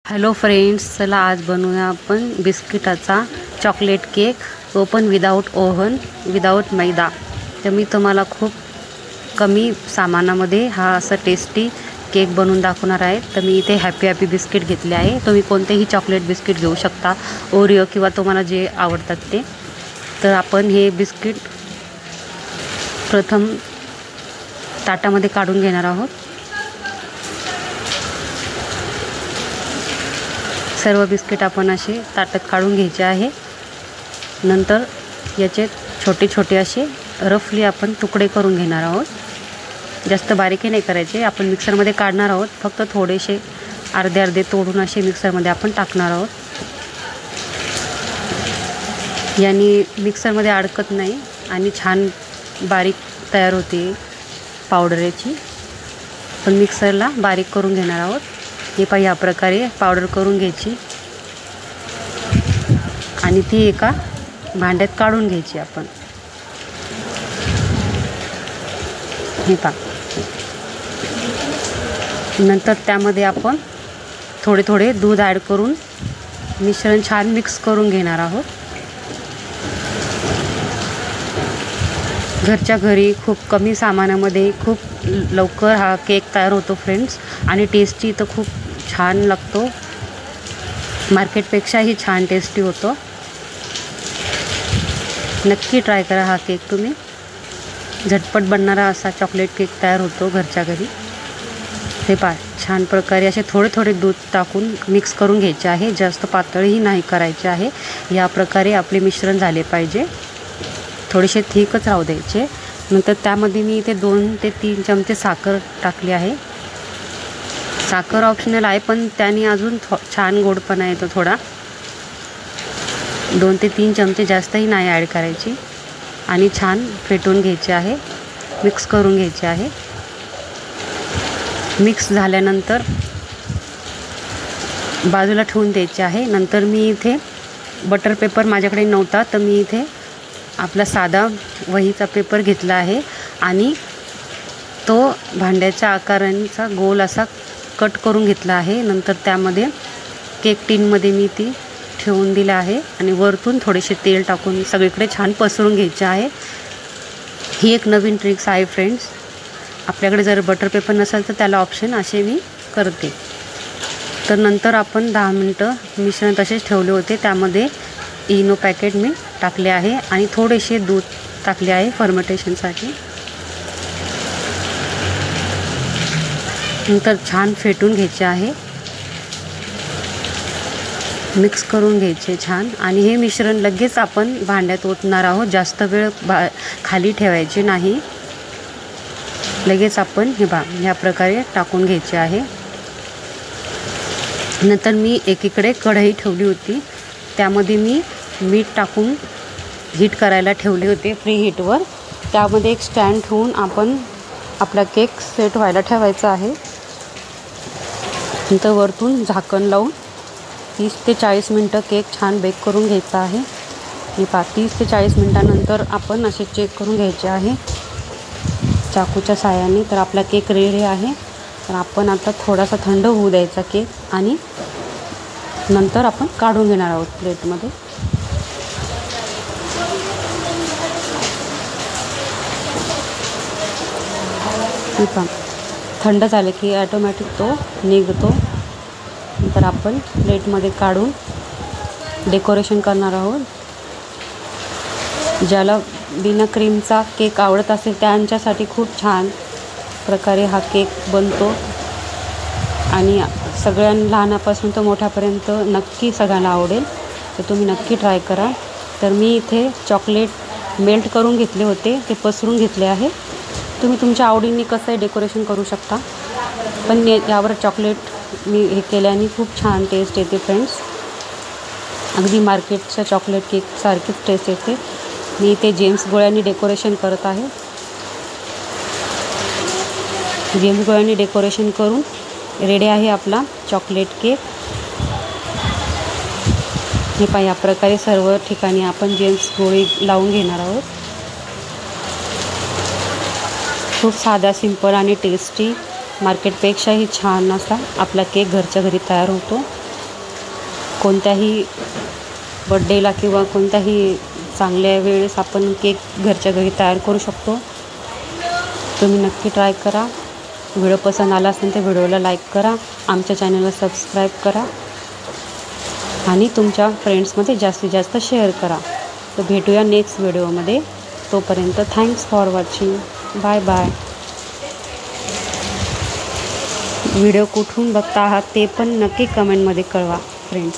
Hello friends, चला आज बनवूया आपण बिस्किटाचा चॉकलेट केक, तो पण विदाऊट ओव्हन, विदाऊट मैदा. तर मी तुम्हाला खूप कमी सामानामध्ये हा असा टेस्टी केक बनवून दाखवणार आहे. तर मी इथे हॅपी बिस्किट घेतले आहे. तुम्ही कोणतेही चॉकलेट बिस्किट घेऊ शकता, ओरिओ किंवा तुम्हाला जे आवडतात ते. तर आपण हे बिस्किट प्रथम ताटामध्ये काढून घेणार आहोत. सर्व बिस्किट आपण असे ताटात काढून घ्यायचे आहे. नंतर याचे छोटे छोटे असे रफली आपण तुकडे करून घेणार आहोत. जास्त बारीकही नाही करायचे. आपण मिक्सरमध्ये काढणार आहोत. फक्त थोडेसे अर्धे अर्धे तोडून असे मिक्सरमध्ये आपण टाकणार आहोत. याने मिक्सरमध्ये अडकत नाही आणि छान बारीक तयार होते पावडर याची. पण मिक्सरला बारीक करून घेणार आहोत. हे पहा, या प्रकारे पावडर करून घ्यायची आणि ती एका भांड्यात काढून घ्यायची आपण. हे पहा, नंतर त्यामध्ये आपण थोडे थोडे दूध ॲड करून मिश्रण छान मिक्स करून घेणार आहोत. घरच्या घरी खूप कमी सामानामध्ये खूप लवकर हा केक तयार होतो फ्रेंड्स, आणि टेस्टी तर खूप छान लागतो. मार्केटपेक्षाही छान टेस्टी होतो. नक्की ट्राय करा हा केक तुम्ही. झटपट बनणारा असा चॉकलेट केक तयार होतो घरच्या घरी. हे पहा, छान प्रकारे असे थोडे थोडे दूध टाकून मिक्स करून घ्यायचे आहे. जास्त पातळही नाही करायचे आहे. या प्रकारे आपले मिश्रण झाले पाहिजे. थोडेसे थिकच राहू द्यायचे. नंतर त्यामध्ये मी इथे 2 ते 3 चमचे साखर टाकली आहे. साखर ऑप्शनल आहे, पण त्याने अजून छान गोडपणा येतो थोडा. 2 ते 3 चमचे, जास्तही नाही ॲड करायची. आणि छान फेटून घ्यायचे आहे, मिक्स करून घ्यायचे आहे. मिक्स झाल्यानंतर बाजूला ठेवून द्यायचे आहे. नंतर मी इथे बटर पेपर माझ्याकडे नव्हता, तर मी इथे आपला साधा वहीचा पेपर घेतला आहे आणि तो भांड्याच्या आकारांचा गोल असा कट करून घेतला आहे. नंतर त्यामध्ये केक टिनमध्ये मी ती ठेवून दिलं आहे आणि वरतून थोडेसे तेल टाकून सगळीकडे छान पसरून घ्यायचे आहे. ही एक नवीन ट्रिक्स आहे फ्रेंड्स. आपल्याकडे जर बटर पेपर नसेल तर त्याला ऑप्शन असे मी करते. तर नंतर आपण 10 मिनटं मिश्रण तसेच ठेवले होते. त्यामध्ये इनो पॅकेट मी टाकले आहे आणि थोडेसे दूध टाकले आहे फर्मेंटेशनसाठी. नंतर छान फेटून घ्यायचे आहे, मिक्स करून घ्यायचे छान. आणि हे मिश्रण लगेच आपण भांड्यात ओतणार आहोत. जास्त वेळ खाली ठेवायचे नाही. लगेच आपण ह्या प्रकारे टाकून घ्यायचे आहे. नंतर मी एकीकडे कढई ठेवली होती. त्यामध्ये मी मीठ टाकून हीट करायला ठेवले होते फ्री हीटवर. त्यामध्ये एक स्टँड ठेवून आपण आपला केक सेट व्हायला ठेवायचा आहे. नंतर वरतून झाकण लावून 30 ते 40 मिनटं केक छान बेक करून घ्यायचा आहे. हे पहा, 30 ते 40 मिनटानंतर आपण असे चेक करून घ्यायचे आहे चाकूच्या साहाय्याने. तर आपला केक रेडी आहे. तर आपण आता थोडासा थंड होऊ द्यायचा केक आणि नंतर आपण काढून घेणार आहोत प्लेटमध्ये. हे पहा, थंड झाले की ॲटोमॅटिक तो निघतो. नंतर आपण प्लेटमध्ये काढून डेकोरेशन करणार आहोत. ज्याला बिना क्रीमचा केक आवडत असेल त्यांच्यासाठी खूप छान प्रकारे हा केक बनतो आणि सगळ्यांना, लहानापासून तर मोठ्यापर्यंत नक्की सगळ्यांना आवडेल. तर तुम्ही नक्की ट्राय करा. तर मी इथे चॉकलेट मेल्ट करून घेतले होते, ते पसरून घेतले आहे. तुम्ही तुमच्या आवडीने कसंही डेकोरेशन करू शकता, पण यावर चॉकलेट मी हे केल्याने खूप छान टेस्ट येते फ्रेंड्स. अगदी मार्केटच्या चॉकलेट केकसारखीच टेस्ट येते. मी इथे जेम्स गोळ्यांनी डेकोरेशन करत आहे. जेम्स गोळ्यांनी डेकोरेशन करून रेडी आहे आपला चॉकलेट केक. हे पहा, या प्रकारे सर्व ठिकाणी आपण जेम्स गोळी लावून घेणार आहोत. खूप साधा, सिंपल आणि टेस्टी, मार्केटपेक्षाही छान असा आपला केक घरच्या घरी तयार होतो. कोणत्याही बड्डेला किंवा कोणत्याही चांगल्या वेळेस आपण केक घरच्या घरी तयार करू शकतो. तुम्ही नक्की ट्राय करा. व्हिडिओ पसंत आला असेल तर व्हिडिओला लाईक करा, आमच्या चॅनलला सबस्क्राईब करा आणि तुमच्या फ्रेंड्समध्ये जास्तीत जास्त शेअर करा. तर भेटूया नेक्स्ट व्हिडिओमध्ये. तोपर्यंत thanks for watching. Bye bye. Video कुठून बघता आहात ते पण नक्की कमेंटमध्ये कळवा फ्रेंड्स.